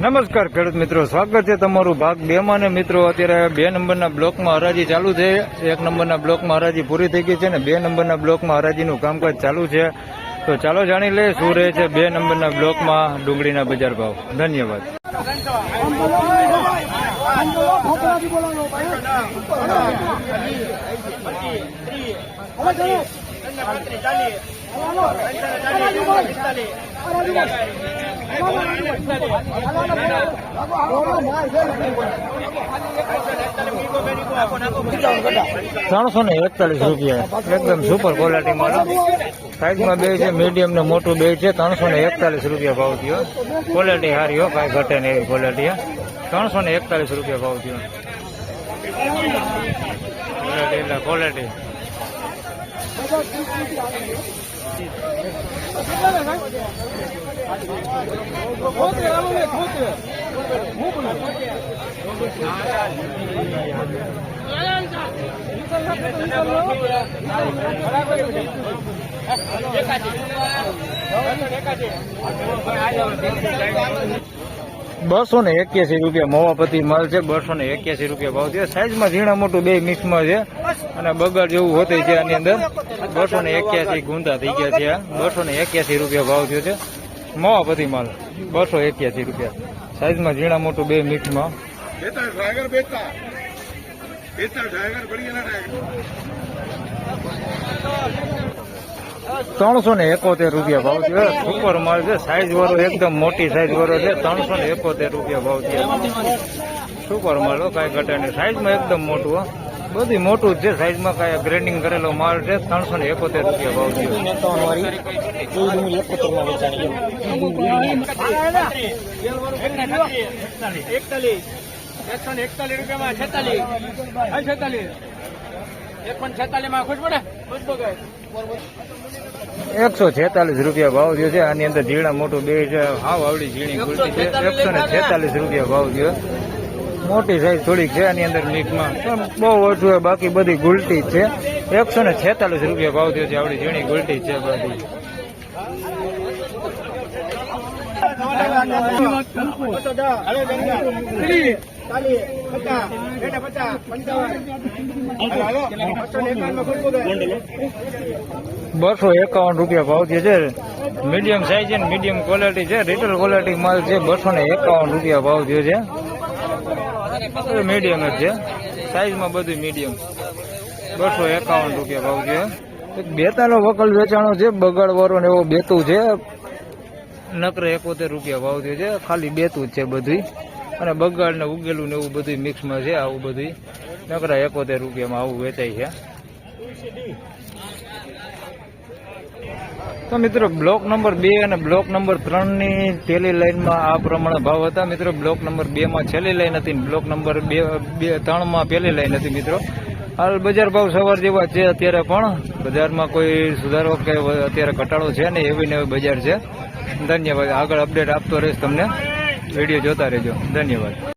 નમસ્કાર ખેડૂત મિત્રો, સ્વાગત છે તમારું ભાગ 2 માં ને મિત્રો અત્યારે 2 નંબરના બ્લોકમાં હરાજી ચાલુ છે। 1 નંબરના બ્લોકમાં હરાજી પૂરી થઈ ગઈ છે ને 2 નંબરના બ્લોકમાં હરાજીનું કામકાજ ચાલુ છે। તો ચાલો જાણી લે શું રહે છે 2 નંબરના બ્લોકમાં ડુંગળીના બજાર ભાવ। ધન્યવાદ। ₹341 એકદમ સુપર ક્વોલિટી માં સાઈઝમાં બે છે, મીડિયમ ને મોટું બે છે। ₹341 ભાવ થયો। ક્વોલિટી સારી હો, કાંઈ ઘટે નહીં એવી ક્વોલિટી। ₹341 ભાવ થયો। ક્વોલિટી એટલે ક્વોલિટી। ₹281 મોવાપતિ માલ છે। ₹281 ભાવ છે। સાઈઝમાં ઝીણા મોટું બે મિક્સમાં છે અને બગાડ જેવું હોતે છે આની અંદર। 281 ગુંદા થઈ ગયા છે। ₹281 ભાવ થયો છે। મોવાપતિ માલ ₹281। સાઈઝમાં ઝીણા મોટું બે મિક્સમાં। ₹371 ભાવ છે। સુપર માલ છે, સાઈઝ વાળો એકદમ મોટી સાઈઝ વાળો છે। ₹371 ભાવ છે। સુપર માલ હો, કાંઈ ઘટે નહીં। સાઈઝમાં એકદમ મોટું હો, બધી મોટું જ છે સાઈઝમાં, કાંઈ ગ્રેડિંગ કરેલો માલ છે। ₹371 ભાવ છે। ₹146 ભાવ થયો છે। આની અંદર ઝીણા મોટું બે છે, હાવ આવડી ઝીણી ગુલટી છે। ₹146 ભાવ થયો। મોટી સાઈઝ થોડીક છે આની અંદર મિક્સમાં, બહુ ઓછું છે, બાકી બધી ગુલટી જ છે। ₹146 ભાવ થયો છે। આવડી ઝીણી ગુલટી છે બધી। ₹251 ભાવ થયો છે। મીડિયમ સાઈઝ છે, મીડિયમ ક્વોલિટી છે, રિટેલ ક્વોલિટી માલ છે। ₹251 ભાવ થયો છે। મીડિયમ જ છે, સાઈઝમાં બધું મીડિયમ। ₹251 ભાવ છે। બેતાનો વકલ વેચાણો છે, બગાડવાળો ને એવો બેતું છે। નકરે ₹71 ભાવ થયો છે। ખાલી બેતું જ છે બધું, અને બગાડ ને ઉગેલું ને એવું બધું મિક્સમાં છે। આવું બધું નકરા ₹71 આવું વેચાય છે। તો મિત્રો બ્લોક નંબર 2 અને બ્લોક નંબર 3 ની છેલ્લી લાઈનમાં આ પ્રમાણે ભાવ હતા। મિત્રો બ્લોક નંબર 2 માં છેલ્લી લાઈન હતી, બ્લોક નંબર 3 માં પહેલી લાઈન હતી। મિત્રો હાલ બજાર ભાવ સવાર જેવા છે અત્યારે, પણ બજારમાં કોઈ સુધારો કે અત્યારે ઘટાડો છે ને, એવી ને એવી બજાર છે। ધન્યવાદ। આગળ અપડેટ આપતો રહીશ તમને, વિડીયો જોતા રહેજો। ધન્યવાદ।